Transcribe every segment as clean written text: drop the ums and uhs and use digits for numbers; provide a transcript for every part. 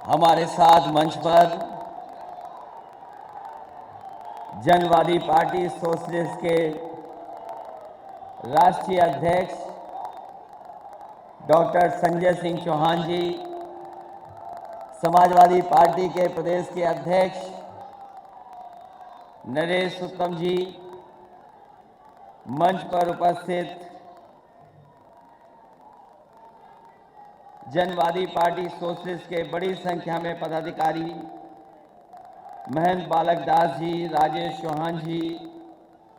हमारे साथ मंच पर जनवादी पार्टी सोशलिस्ट के राष्ट्रीय अध्यक्ष डॉक्टर संजय सिंह चौहान जी, समाजवादी पार्टी के प्रदेश के अध्यक्ष नरेश उत्तम जी, मंच पर उपस्थित जनवादी पार्टी सोशलिस्ट के बड़ी संख्या में पदाधिकारी, महंत बालक दास जी, राजेश चौहान जी,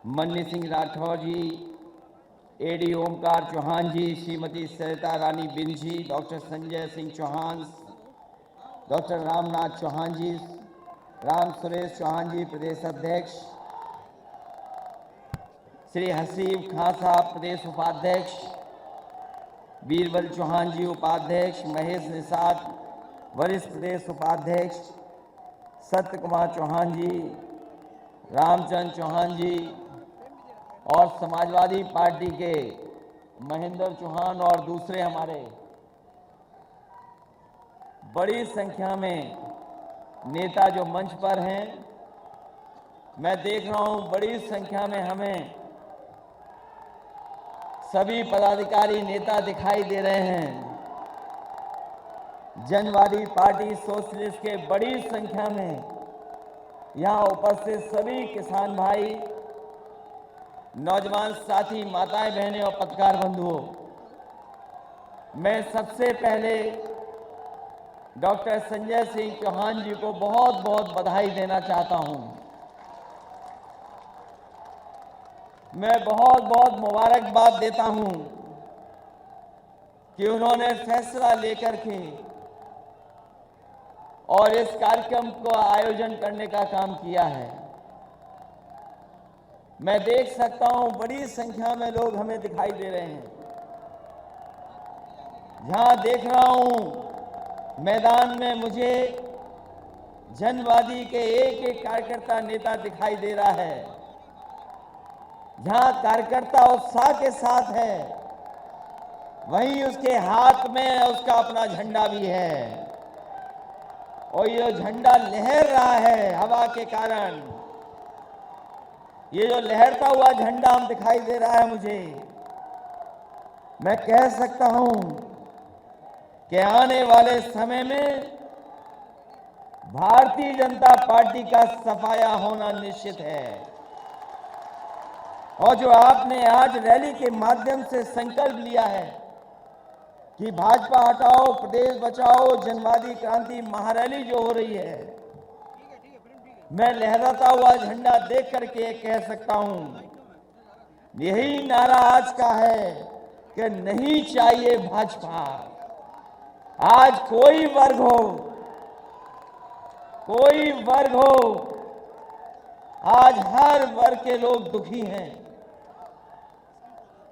मन्नी सिंह राठौर जी, एडी ओमकार चौहान जी, श्रीमती सरिता रानी बिन जी, डॉक्टर संजय सिंह चौहान, डॉक्टर रामनाथ चौहान जी, राम सुरेश चौहान जी प्रदेश अध्यक्ष, श्री हसीब खां साहब प्रदेश उपाध्यक्ष, बीरबल चौहान जी उपाध्यक्ष, महेश निषाद वरिष्ठ प्रदेश उपाध्यक्ष, सत्य कुमार चौहान जी, रामचंद्र चौहान जी और समाजवादी पार्टी के महेंद्र चौहान और दूसरे हमारे बड़ी संख्या में नेता जो मंच पर हैं, मैं देख रहा हूं बड़ी संख्या में हमें सभी पदाधिकारी नेता दिखाई दे रहे हैं। जनवादी पार्टी सोशलिस्ट के बड़ी संख्या में यहां उपस्थित सभी किसान भाई, नौजवान साथी, माताएं बहनें और पत्रकार बंधुओं, मैं सबसे पहले डॉक्टर संजय सिंह चौहान जी को बहुत बहुत बधाई देना चाहता हूं। मैं बहुत बहुत मुबारकबाद देता हूं कि उन्होंने फैसला लेकर के और इस कार्यक्रम को आयोजन करने का काम किया है। मैं देख सकता हूं बड़ी संख्या में लोग हमें दिखाई दे रहे हैं। जहां देख रहा हूं मैदान में मुझे जनवादी के एक एक कार्यकर्ता नेता दिखाई दे रहा है। जहां कार्यकर्ता उत्साह के साथ है, वहीं उसके हाथ में उसका अपना झंडा भी है और ये झंडा लहर रहा है हवा के कारण। ये जो लहरता हुआ झंडा हम दिखाई दे रहा है मुझे, मैं कह सकता हूं कि आने वाले समय में भारतीय जनता पार्टी का सफाया होना निश्चित है। और जो आपने आज रैली के माध्यम से संकल्प लिया है कि भाजपा हटाओ प्रदेश बचाओ जनवादी क्रांति महारैली जो हो रही है, मैं लहराता हुआ झंडा देख करके कह सकता हूं, यही नारा आज का है कि नहीं चाहिए भाजपा। आज कोई वर्ग हो, आज हर वर्ग के लोग दुखी हैं।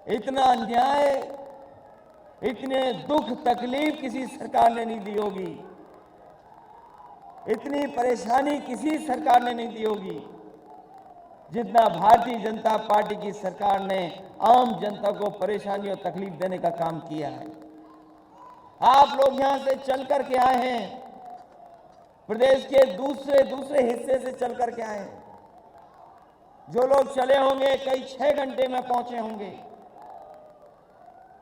इतना अन्याय, इतने दुख तकलीफ किसी सरकार ने नहीं दी होगी, इतनी परेशानी किसी सरकार ने नहीं दी होगी जितना भारतीय जनता पार्टी की सरकार ने आम जनता को परेशानी और तकलीफ देने का काम किया है। आप लोग यहां से चल करके आए हैं, प्रदेश के दूसरे हिस्से से चल करके आए हैं। जो लोग चले होंगे कई 6 घंटे में पहुंचे होंगे।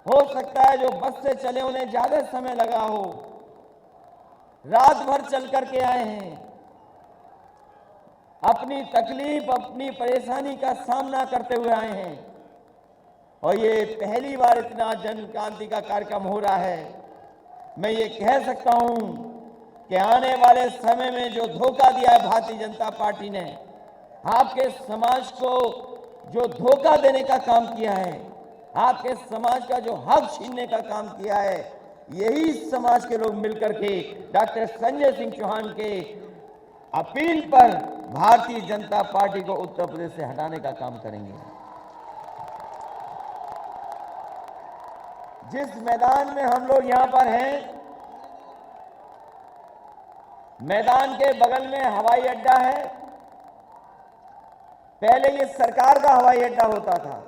हो सकता है जो बस से चले उन्हें ज्यादा समय लगा हो। रात भर चल करके आए हैं, अपनी तकलीफ अपनी परेशानी का सामना करते हुए आए हैं। और ये पहली बार इतना जन क्रांति का कार्यक्रम हो रहा है। मैं ये कह सकता हूं कि आने वाले समय में जो धोखा दिया है भारतीय जनता पार्टी ने, आपके समाज को जो धोखा देने का काम किया है, आपके समाज का जो हक छीनने का काम किया है, यही समाज के लोग मिलकर के डॉक्टर संजय सिंह चौहान के अपील पर भारतीय जनता पार्टी को उत्तर प्रदेश से हटाने का काम करेंगे। जिस मैदान में हम लोग यहां पर हैं, मैदान के बगल में हवाई अड्डा है। पहले ये सरकार का हवाई अड्डा होता था।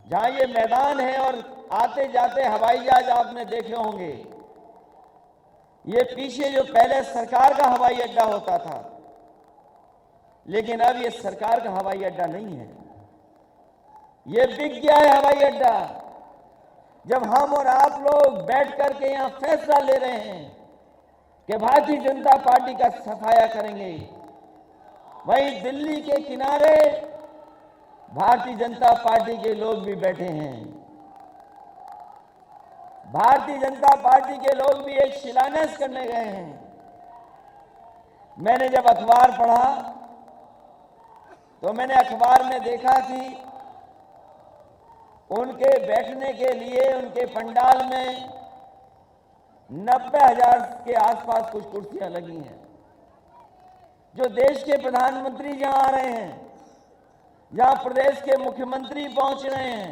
जहां ये मैदान है और आते जाते हवाई जहाज आपने देखे होंगे। ये पीछे जो पहले सरकार का हवाई अड्डा होता था, लेकिन अब ये सरकार का हवाई अड्डा नहीं है, ये बिक गया है हवाई अड्डा। जब हम और आप लोग बैठ करके यहां फैसला ले रहे हैं कि भारतीय जनता पार्टी का सफाया करेंगे, वहीं दिल्ली के किनारे भारतीय जनता पार्टी के लोग भी बैठे हैं। भारतीय जनता पार्टी के लोग भी एक शिलान्यास करने गए हैं। मैंने जब अखबार पढ़ा तो मैंने अखबार में देखा कि उनके बैठने के लिए उनके पंडाल में 90,000 के आसपास कुछ कुर्सियां लगी हैं। जो देश के प्रधानमंत्री जहां आ रहे हैं, जहां प्रदेश के मुख्यमंत्री पहुंच रहे हैं,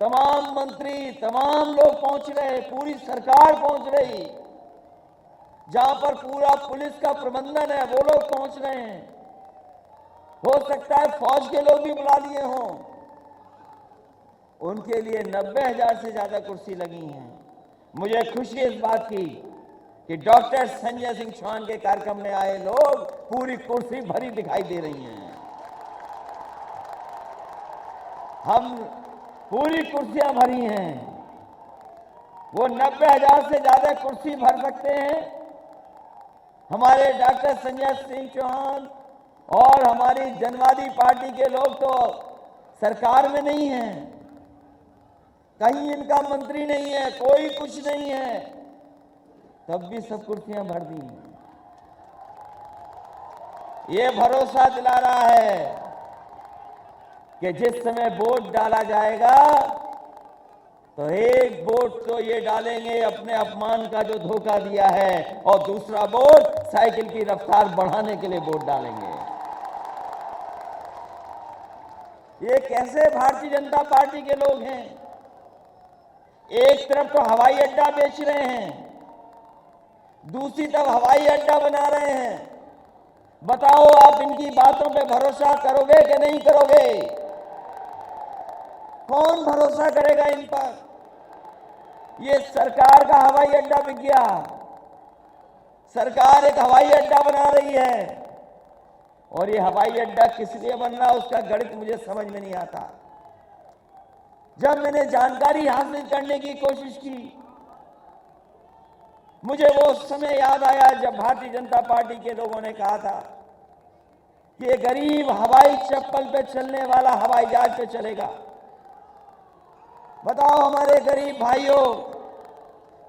तमाम मंत्री, तमाम लोग पहुंच रहे, पूरी सरकार पहुंच रही, जहां पर पूरा पुलिस का प्रबंधन है, वो लोग पहुंच रहे हैं। हो सकता है फौज के लोग भी बुला लिए हों। उनके लिए 90,000 से ज्यादा कुर्सी लगी हैं। मुझे खुशी इस बात की कि डॉक्टर संजय सिंह चौहान के कार्यक्रम में आए लोग पूरी कुर्सी भरी दिखाई दे रही हैं। हम पूरी कुर्सियां भरी हैं। वो 90,000 से ज्यादा कुर्सी भर सकते हैं। हमारे डॉक्टर संजय सिंह चौहान और हमारी जनवादी पार्टी के लोग तो सरकार में नहीं हैं, कहीं इनका मंत्री नहीं है, कोई कुछ नहीं है, तब भी सब कुर्सियां भर दी। ये भरोसा दिला रहा है कि जिस समय वोट डाला जाएगा तो एक वोट तो ये डालेंगे अपने अपमान का जो धोखा दिया है, और दूसरा वोट साइकिल की रफ्तार बढ़ाने के लिए वोट डालेंगे। ये कैसे भारतीय जनता पार्टी के लोग हैं? एक तरफ तो हवाई अड्डा बेच रहे हैं, दूसरी तरफ हवाई अड्डा बना रहे हैं। बताओ आप इनकी बातों पे भरोसा करोगे कि नहीं करोगे? कौन भरोसा करेगा इन पर? ये सरकार का हवाई अड्डा बिक गया। सरकार एक हवाई अड्डा बना रही है, और ये हवाई अड्डा किस लिए बन रहा है उसका गणित मुझे समझ में नहीं आता। जब मैंने जानकारी हासिल करने की कोशिश की, मुझे वो समय याद आया जब भारतीय जनता पार्टी के लोगों ने कहा था कि ये गरीब हवाई चप्पल पे चलने वाला हवाई जहाज पे चलेगा। बताओ हमारे गरीब भाइयों,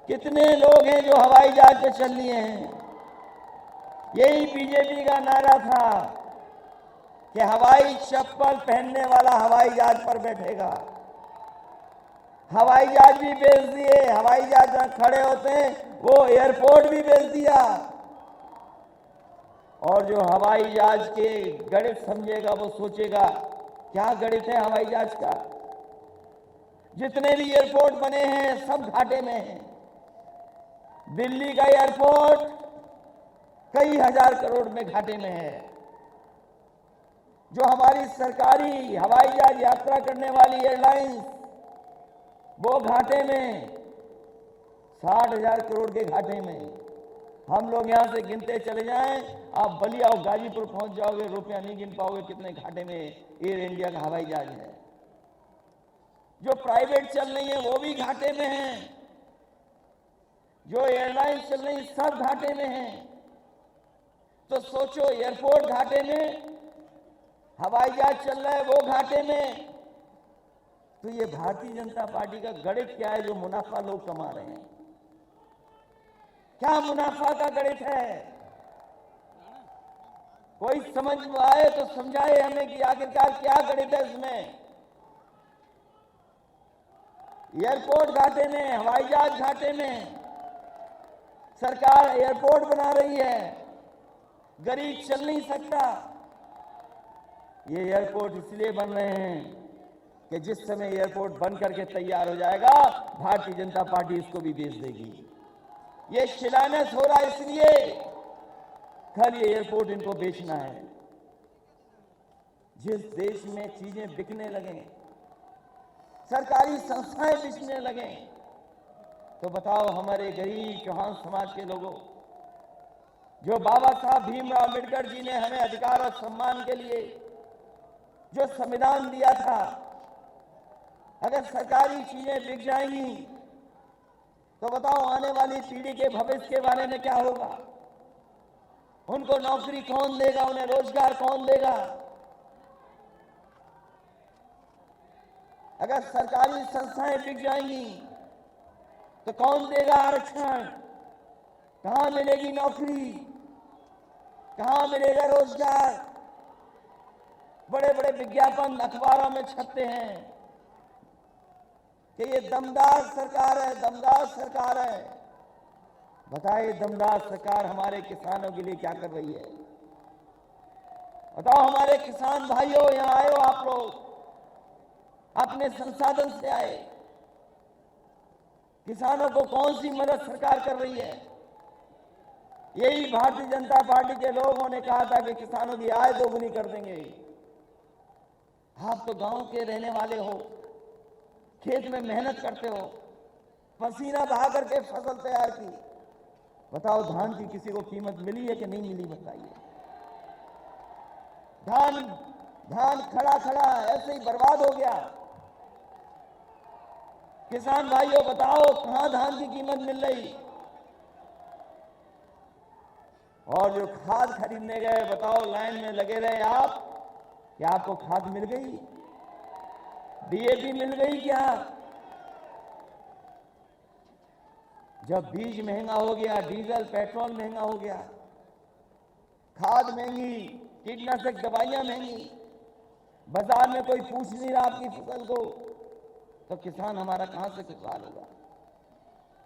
कितने लोग हैं जो हवाई जहाज पे चल लिए हैं? यही बीजेपी का नारा था कि हवाई चप्पल पहनने वाला हवाई जहाज पर बैठेगा। हवाई जहाज भी बेच दिए, हवाई जहाज जहां खड़े होते हैं वो एयरपोर्ट भी बेच दिया। और जो हवाई जहाज के गणित समझेगा वो सोचेगा क्या गणित है हवाई जहाज का? जितने भी एयरपोर्ट बने हैं सब घाटे में हैं। दिल्ली का एयरपोर्ट कई हजार करोड़ में घाटे में है। जो हमारी सरकारी हवाई जहाज यात्रा करने वाली एयरलाइंस, वो घाटे में 60,000 करोड़ के घाटे में। हम लोग यहां से गिनते चले जाएं, आप बलिया और गाजीपुर पहुंच जाओगे, रुपया नहीं गिन पाओगे कितने घाटे में एयर इंडिया का हवाई जहाज है। जो प्राइवेट चल रही है वो भी घाटे में है, जो एयरलाइंस चल रही सब घाटे में है। तो सोचो, एयरपोर्ट घाटे में, हवाई जहाज चल रहा है वो घाटे में, तो ये भारतीय जनता पार्टी का गणित क्या है जो मुनाफा लोग कमा रहे हैं? क्या मुनाफा का गणित है? कोई समझ में आए तो समझाए हमें कि आखिरकार क्या गणित है इसमें। एयरपोर्ट घाटे में, हवाई जहाज घाटे में, सरकार एयरपोर्ट बना रही है, गरीब चल नहीं सकता। ये एयरपोर्ट इसलिए बन रहे हैं कि जिस समय एयरपोर्ट बन करके तैयार हो जाएगा, भारतीय जनता पार्टी इसको भी बेच देगी। ये शिलान्यास हो रहा है इसलिए खाली एयरपोर्ट इनको बेचना है। जिस देश में चीजें बिकने लगे, सरकारी संस्थाएं बिकने लगे, तो बताओ हमारे गरीब चौहान समाज के लोगों, जो बाबा साहब भीमराव अम्बेडकर जी ने हमें अधिकार और सम्मान के लिए जो संविधान दिया था, अगर सरकारी चीजें बिक जाएंगी तो बताओ आने वाली पीढ़ी के भविष्य के बारे में क्या होगा? उनको नौकरी कौन देगा? उन्हें रोजगार कौन देगा? अगर सरकारी संस्थाएं बिक जाएंगी तो कौन देगा आरक्षण? कहां मिलेगी नौकरी? कहां मिलेगा रोजगार? बड़े बड़े विज्ञापन अखबारों में छपते हैं कि ये दमदार सरकार है, दमदार सरकार है। बताइए दमदार सरकार हमारे किसानों के लिए क्या कर रही है? बताओ हमारे किसान भाइयों, यहां आए हो आप लोग, अपने संसाधन से आए, किसानों को कौन सी मदद सरकार कर रही है? यही भारतीय जनता पार्टी के लोगों ने कहा था कि किसानों की आय दोगुनी कर देंगे। आप तो गांव के रहने वाले हो, खेत में मेहनत करते हो, पसीना बहा करके फसल तैयार की। बताओ धान की किसी को कीमत मिली है कि नहीं मिली? बताइए। धान खड़ा खड़ा ऐसे ही बर्बाद हो गया। किसान भाइयों बताओ कहां धान की कीमत मिल रही? और जो खाद खरीदने गए, बताओ लाइन में लगे रहे आप, क्या आपको खाद मिल गई? डीएपी मिल गई क्या? जब बीज महंगा हो गया, डीजल पेट्रोल महंगा हो गया, खाद महंगी, कीटनाशक दवाइयां महंगी, बाजार में कोई पूछ नहीं रहा आपकी फसल को, तो किसान हमारा कहां से खुशहाल होगा?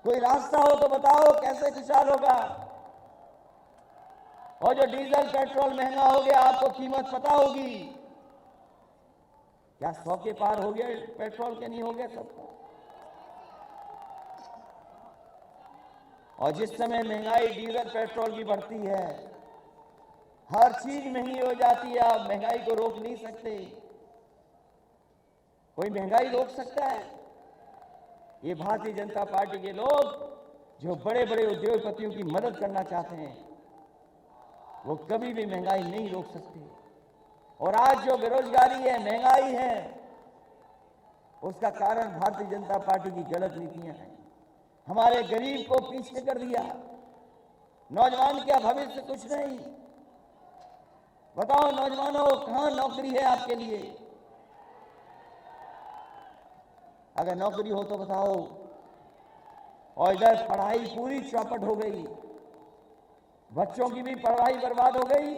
कोई रास्ता हो तो बताओ कैसे खुशहाल होगा? और जो डीजल पेट्रोल महंगा हो गया, आपको कीमत पता होगी क्या? 100 के पार हो गया पेट्रोल के? नहीं हो गया सबको। और जिस समय महंगाई डीजल पेट्रोल की बढ़ती है, हर चीज महंगी हो जाती है, आप महंगाई को रोक नहीं सकते। कोई महंगाई रोक सकता है? ये भारतीय जनता पार्टी के लोग जो बड़े बड़े उद्योगपतियों की मदद करना चाहते हैं, वो कभी भी महंगाई नहीं रोक सकते। और आज जो बेरोजगारी है, महंगाई है, उसका कारण भारतीय जनता पार्टी की गलत नीतियां हैं। हमारे गरीब को पीछे कर दिया, नौजवान का भविष्य कुछ नहीं। बताओ नौजवानों, कहां नौकरी है आपके लिए? अगर नौकरी हो तो बताओ। और इधर पढ़ाई पूरी चौपट हो गई, बच्चों की भी पढ़ाई बर्बाद हो गई।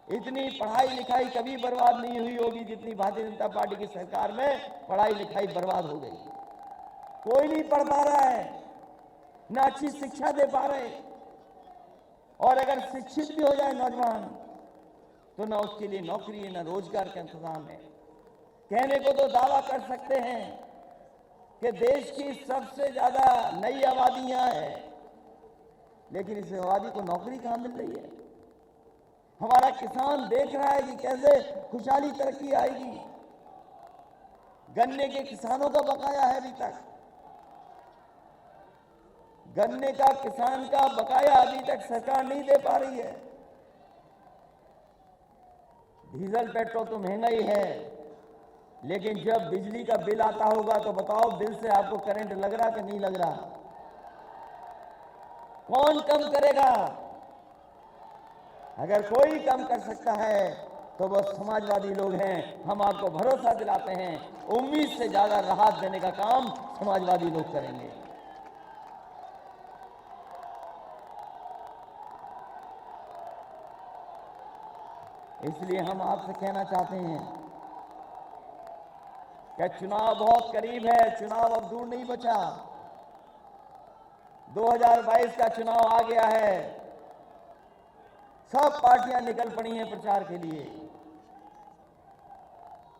इतनी पढ़ाई लिखाई कभी बर्बाद नहीं हुई होगी जितनी भारतीय जनता पार्टी की सरकार में पढ़ाई लिखाई बर्बाद हो गई। कोई नहीं पढ़ पा रहा है, ना अच्छी शिक्षा दे पा रहे। और अगर शिक्षित भी हो जाए नौजवान तो ना उसके लिए नौकरी है, ना रोजगार का इंतजाम है। कहने को तो दावा कर सकते हैं कि देश की सबसे ज्यादा नई आबादी यहां है, लेकिन इस आबादी को नौकरी कहां मिल रही है? हमारा किसान देख रहा है कि कैसे खुशहाली तरक्की आएगी। गन्ने के किसानों का बकाया है अभी तक, गन्ने का किसान का बकाया अभी तक सरकार नहीं दे पा रही है। डीजल पेट्रोल तो महंगा ही है, लेकिन जब बिजली का बिल आता होगा तो बताओ बिल से आपको करंट लग रहा कि नहीं लग रहा? कौन कम करेगा? अगर कोई कम कर सकता है तो वो समाजवादी लोग हैं। हम आपको भरोसा दिलाते हैं, उम्मीद से ज्यादा राहत देने का काम समाजवादी लोग करेंगे। इसलिए हम आपसे कहना चाहते हैं कि चुनाव बहुत करीब है, चुनाव अब दूर नहीं बचा। 2022 का चुनाव आ गया है, सब पार्टियां निकल पड़ी हैं प्रचार के लिए।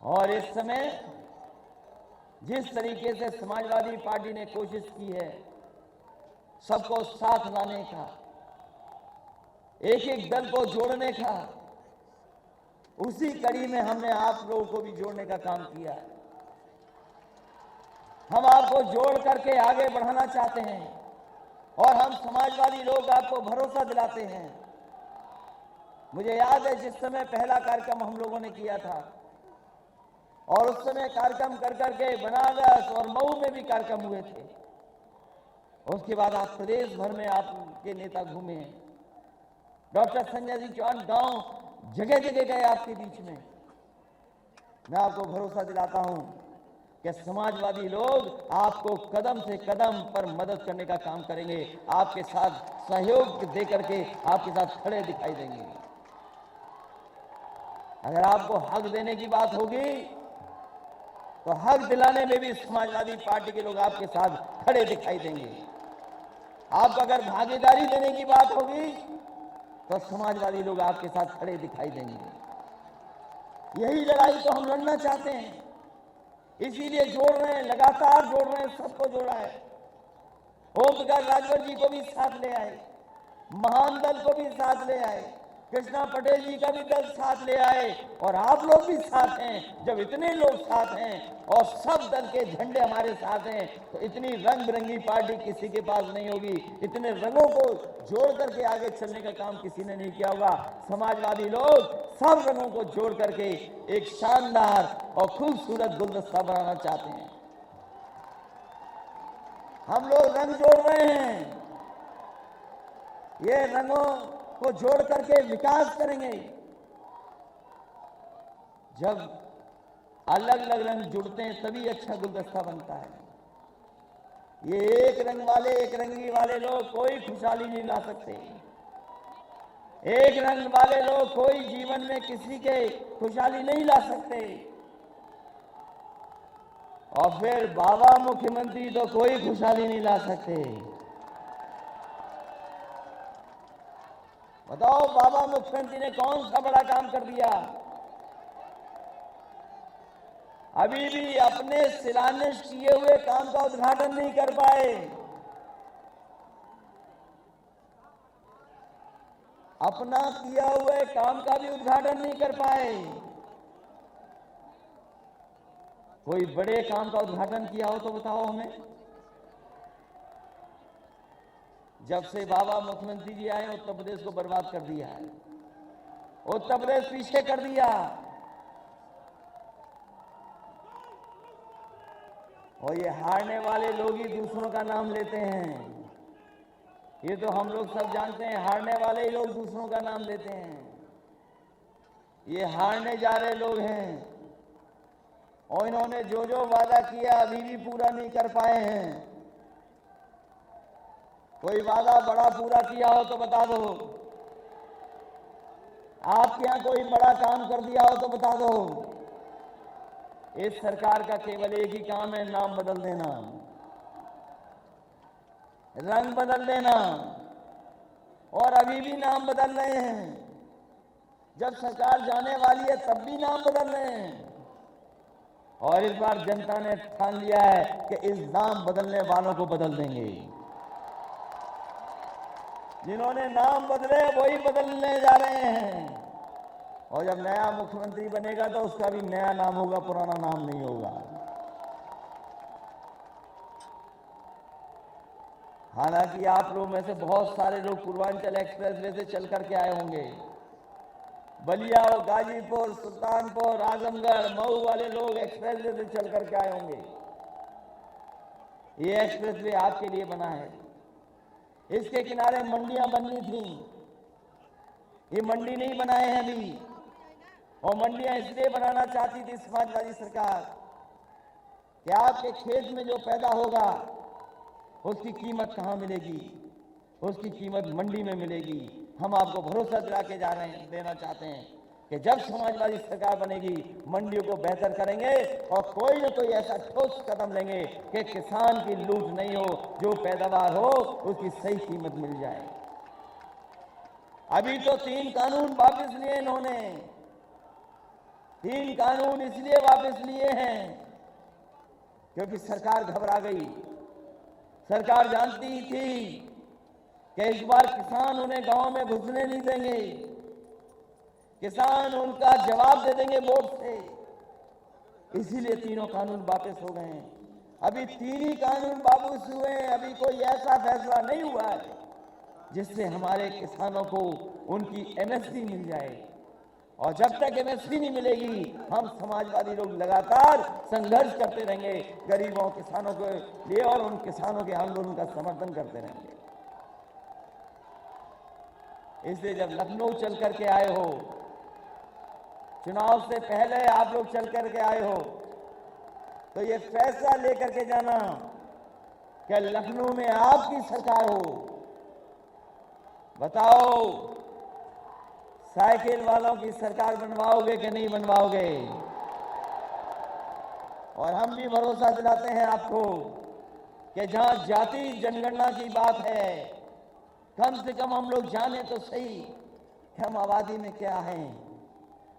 और इस समय जिस तरीके से समाजवादी पार्टी ने कोशिश की है सबको साथ लाने का, एक एक दल को जोड़ने का, उसी कड़ी में हमने आप लोगों को भी जोड़ने का काम किया है। हम आपको जोड़ करके आगे बढ़ाना चाहते हैं और हम समाजवादी लोग आपको भरोसा दिलाते हैं। मुझे याद है जिस समय पहला कार्यक्रम हम लोगों ने किया था और उस समय कार्यक्रम कर करके बनारस और मऊ में भी कार्यक्रम हुए थे। उसके बाद आप प्रदेश भर में आपके नेता घूमे हैं। डॉक्टर संजय सिंह चौहान गांव जगह जगह गए आपके बीच में। मैं आपको भरोसा दिलाता हूं कि समाजवादी लोग आपको कदम से कदम पर मदद करने का काम करेंगे, आपके साथ सहयोग देकर के आपके साथ खड़े दिखाई देंगे। अगर आपको हक देने की बात होगी तो हक दिलाने में भी समाजवादी पार्टी के लोग आपके साथ खड़े दिखाई देंगे। आपको अगर भागीदारी देने की बात होगी तो समाजवादी लोग आपके साथ खड़े दिखाई देंगे। यही लड़ाई तो हम लड़ना चाहते हैं, इसीलिए जोड़ रहे हैं, लगातार जोड़ रहे हैं, सबको जोड़ा है। ओम प्रकाश राजभर जी को भी साथ ले आए, महान दल को भी साथ ले आए, कृष्णा पटेल जी का भी दल साथ ले आए और आप लोग भी साथ हैं। जब इतने लोग साथ हैं और सब दल के झंडे हमारे साथ हैं तो इतनी रंग बिरंगी पार्टी किसी के पास नहीं होगी। इतने रंगों को जोड़ करके आगे चलने का काम किसी ने नहीं किया होगा। समाजवादी लोग सब रंगों को जोड़ करके एक शानदार और खूबसूरत गुलदस्ता बनाना चाहते हैं। हम लोग रंग जोड़ रहे हैं, ये रंगों को जोड़ करके विकास करेंगे। जब अलग अलग रंग जुड़ते हैं तभी अच्छा गुलदस्ता बनता है। ये एक रंग वाले, एक रंगी वाले लोग कोई खुशहाली नहीं ला सकते। एक रंग वाले लोग कोई जीवन में किसी के खुशहाली नहीं ला सकते। और फिर बाबा मुख्यमंत्री तो कोई खुशहाली नहीं ला सकते। बताओ बाबा मुख्यमंत्री ने कौन सा बड़ा काम कर दिया? अभी भी अपने शिलान्यास किए हुए काम का उद्घाटन नहीं कर पाए। अपना किया हुए काम का भी उद्घाटन नहीं कर पाए। कोई बड़े काम का उद्घाटन किया हो तो बताओ हमें। जब से बाबा मुख्यमंत्री जी आए उत्तर प्रदेश को बर्बाद कर दिया है, उत्तर प्रदेश पीछे कर दिया। और ये हारने वाले लोग ही दूसरों का नाम लेते हैं। ये तो हम लोग सब जानते हैं, हारने वाले ही लोग दूसरों का नाम लेते हैं। ये हारने जा रहे लोग हैं और इन्होंने जो जो वादा किया अभी भी पूरा नहीं कर पाए हैं। कोई वादा बड़ा पूरा किया हो तो बता दो। आपके यहां कोई बड़ा काम कर दिया हो तो बता दो। इस सरकार का केवल एक ही काम है, नाम बदल देना, रंग बदल देना। और अभी भी नाम बदल रहे हैं। जब सरकार जाने वाली है तब भी नाम बदल रहे हैं। और इस बार जनता ने ठान लिया है कि इस नाम बदलने वालों को बदल देंगे। जिन्होंने नाम बदले वही बदलने जा रहे हैं। और जब नया मुख्यमंत्री बनेगा तो उसका भी नया नाम होगा, पुराना नाम नहीं होगा। हालांकि आप लोग में से बहुत सारे लोग पूर्वांचल एक्सप्रेसवे से चल करके आए होंगे। बलिया और गाजीपुर, सुल्तानपुर, आजमगढ़, मऊ वाले लोग एक्सप्रेसवे से चल करके आए होंगे। ये एक्सप्रेसवे आपके लिए बना है। इसके किनारे मंडियां बननी थी, ये मंडी नहीं बनाए हैं अभी। और मंडियां इसलिए बनाना चाहती थी समाजवादी सरकार कि आपके खेत में जो पैदा होगा उसकी कीमत कहां मिलेगी? उसकी कीमत मंडी में मिलेगी। हम आपको भरोसा दिला के देना चाहते हैं कि जब समाजवादी सरकार बनेगी मंडियों को बेहतर करेंगे और कोई न कोई ऐसा ठोस कदम लेंगे कि किसान की लूट नहीं हो, जो पैदावार हो उसकी सही कीमत मिल जाए। अभी तो 3 कानून वापस लिए इन्होंने। 3 कानून इसलिए वापस लिए हैं क्योंकि सरकार घबरा गई। सरकार जानती थी कि इस बार किसान उन्हें गांव में घुसने नहीं देंगे, किसान उनका जवाब दे देंगे वोट से। इसीलिए तीनों कानून वापस हो गए हैं। अभी 3 ही कानून बाबूस हुए हैं, अभी कोई ऐसा फैसला नहीं हुआ है जिससे हमारे किसानों को उनकी एमएसपी मिल जाए। और जब तक एमएसपी नहीं मिलेगी, हम समाजवादी लोग लगातार संघर्ष करते रहेंगे गरीबों किसानों के लिए और उन किसानों के आंदोलन का समर्थन करते रहेंगे। इसलिए जब लखनऊ चल करके आए हो, चुनाव से पहले आप लोग चल करके आए हो, तो ये फैसला लेकर के जाना कि लखनऊ में आपकी सरकार हो। बताओ, साइकिल वालों की सरकार बनवाओगे कि नहीं बनवाओगे? और हम भी भरोसा दिलाते हैं आपको कि जहां जाति जनगणना की बात है, कम से कम हम लोग जाने तो सही कि हम आबादी में क्या हैं,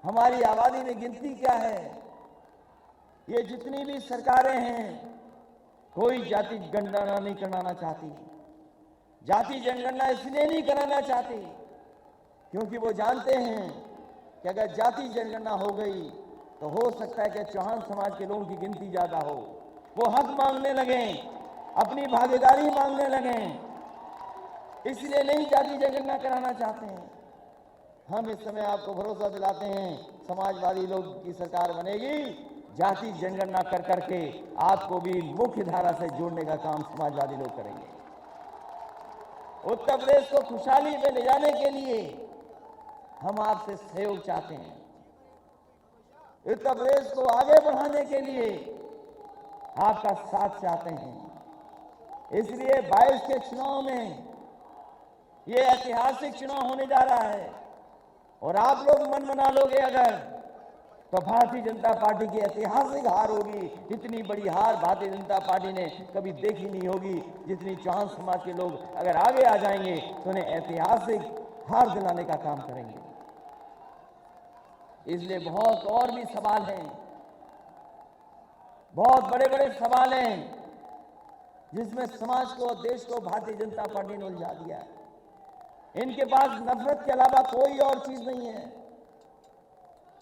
हमारी आबादी में गिनती क्या है। ये जितनी भी सरकारें हैं, कोई जाति जनगणना नहीं कराना चाहती। जाति जनगणना इसलिए नहीं कराना चाहती क्योंकि वो जानते हैं कि अगर जाति जनगणना हो गई तो हो सकता है कि चौहान समाज के लोगों की गिनती ज्यादा हो, वो हक मांगने लगें, अपनी भागीदारी मांगने लगें, इसलिए नहीं जाति जनगणना कराना चाहते हैं। हम इस समय आपको भरोसा दिलाते हैं, समाजवादी लोग की सरकार बनेगी, जाति जनगणना कर करके आपको भी मुख्य धारा से जोड़ने का काम समाजवादी लोग करेंगे। उत्तर प्रदेश को खुशहाली में ले जाने के लिए हम आपसे सहयोग चाहते हैं। उत्तर प्रदेश को आगे बढ़ाने के लिए आपका साथ चाहते हैं। इसलिए 22 के चुनाव में ये ऐतिहासिक चुनाव होने जा रहा है और आप लोग मन बना लोगे अगर, तो भारतीय जनता पार्टी की ऐतिहासिक हार होगी। इतनी बड़ी हार भारतीय जनता पार्टी ने कभी देखी नहीं होगी। जितनी चौहान समाज के लोग अगर आगे आ जाएंगे तो उन्हें ऐतिहासिक हार दिलाने का काम करेंगे। इसलिए बहुत और भी सवाल हैं, बहुत बड़े बड़े सवाल हैं जिसमें समाज को और देश को भारतीय जनता पार्टी ने उलझा दिया है। इनके पास नफरत के अलावा कोई और चीज नहीं है,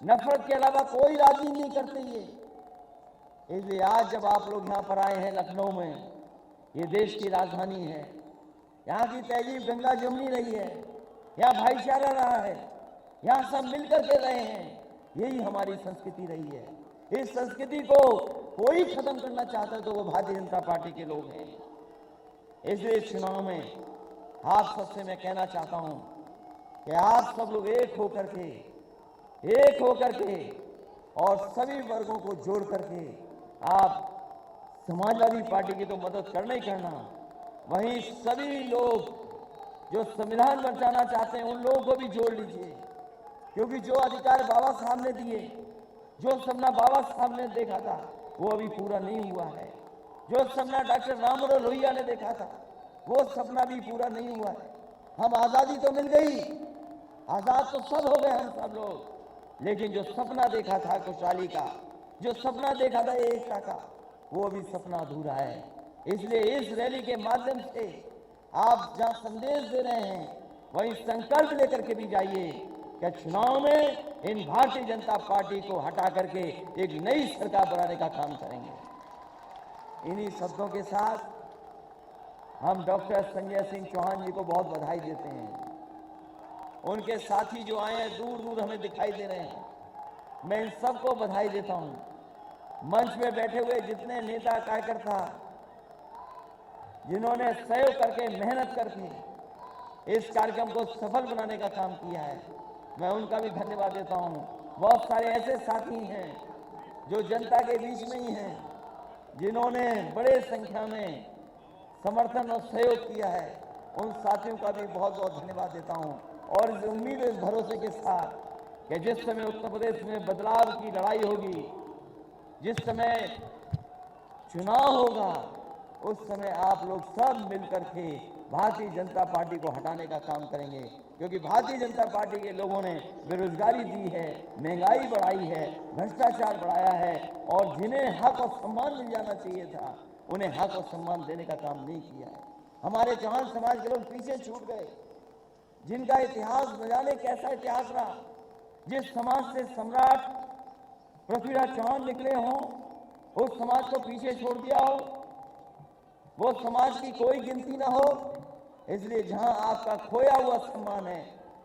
नफरत के अलावा कोई राजनीति नहीं करते ये। इसलिए आज जब आप लोग यहां पर आए हैं लखनऊ में, ये देश की राजधानी है, यहाँ की तहजीब गंगा जमुनी रही है, यहाँ भाईचारा रहा है, यहाँ सब मिलकर के रहे हैं, यही हमारी संस्कृति रही है। इस संस्कृति को कोई खत्म करना चाहता है तो वो भारतीय जनता पार्टी के लोग हैं। इसलिए चुनाव में आप सबसे मैं कहना चाहता हूं कि आप सब लोग एक होकर के और सभी वर्गों को जोड़ करके आप समाजवादी पार्टी की तो मदद करना ही करना, वहीं सभी लोग जो संविधान बचाना चाहते हैं उन लोगों को भी जोड़ लीजिए, क्योंकि जो अधिकार बाबा साहब ने दिए, जो सपना बाबा साहब ने देखा था वो अभी पूरा नहीं हुआ है। जो सपना डॉक्टर राममनोहर लोहिया ने देखा था वो सपना भी पूरा नहीं हुआ है। हम आजादी तो मिल गई, आजाद तो सब हो गए हम सब लोग, लेकिन जो सपना देखा था खुशहाली का, जो सपना देखा था एकता का, वो अभी सपना अधूरा है। इसलिए इस रैली के माध्यम से आप जहां संदेश दे रहे हैं वहीं संकल्प लेकर के भी जाइए कि चुनाव में इन भारतीय जनता पार्टी को हटा करके एक नई सरकार बनाने का काम करेंगे। इन्हीं शब्दों के साथ हम डॉक्टर संजय सिंह चौहान जी को बहुत बधाई देते हैं। उनके साथी जो आए हैं दूर दूर हमें दिखाई दे रहे हैं, मैं इन सबको बधाई देता हूं। मंच में बैठे हुए जितने नेता कार्यकर्ता जिन्होंने सहयोग करके मेहनत करके इस कार्यक्रम को सफल बनाने का काम किया है, मैं उनका भी धन्यवाद देता हूं। बहुत सारे ऐसे साथी हैं जो जनता के बीच में ही हैं, जिन्होंने बड़े संख्या में समर्थन और सहयोग किया है, उन साथियों का भी बहुत बहुत धन्यवाद देता हूं। और इस उम्मीद इस भरोसे के साथ कि जिस समय उत्तर प्रदेश में बदलाव की लड़ाई होगी, जिस समय चुनाव होगा, उस समय आप लोग सब मिलकर के भारतीय जनता पार्टी को हटाने का काम करेंगे, क्योंकि भारतीय जनता पार्टी के लोगों ने बेरोजगारी दी है, महंगाई बढ़ाई है, भ्रष्टाचार बढ़ाया है, और जिन्हें हक और सम्मान मिल जाना चाहिए था उन्हें हक और सम्मान देने का काम नहीं किया है। हमारे चौहान समाज के लोग पीछे छूट गए, जिनका इतिहास न जाने कैसा इतिहास रहा। जिस समाज से सम्राट पृथ्वीराज चौहान निकले हों, उस समाज को पीछे छोड़ दिया हो, वो समाज की कोई गिनती ना हो। इसलिए जहां आपका खोया हुआ सम्मान है,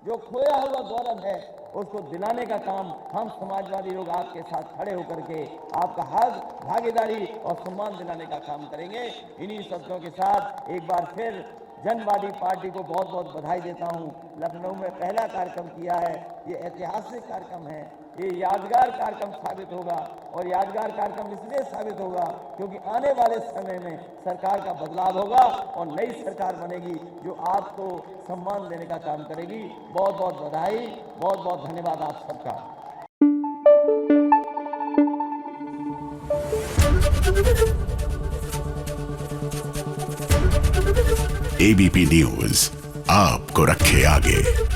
जो खोया हुआ गौरव है, उसको दिलाने का काम हम समाजवादी लोग आपके साथ खड़े होकर के आपका हक, भागीदारी और सम्मान दिलाने का काम करेंगे। इन्हीं शब्दों के साथ एक बार फिर जनवादी पार्टी को बहुत बहुत बधाई देता हूं। लखनऊ में पहला कार्यक्रम किया है, ये ऐतिहासिक कार्यक्रम है, ये यादगार कार्यक्रम साबित होगा। और यादगार कार्यक्रम इसलिए साबित होगा क्योंकि आने वाले समय में सरकार का बदलाव होगा और नई सरकार बनेगी जो आपको सम्मान देने का काम करेगी। बहुत बहुत बधाई, बहुत बहुत धन्यवाद आप सबका। एबीपी न्यूज आपको रखे आगे।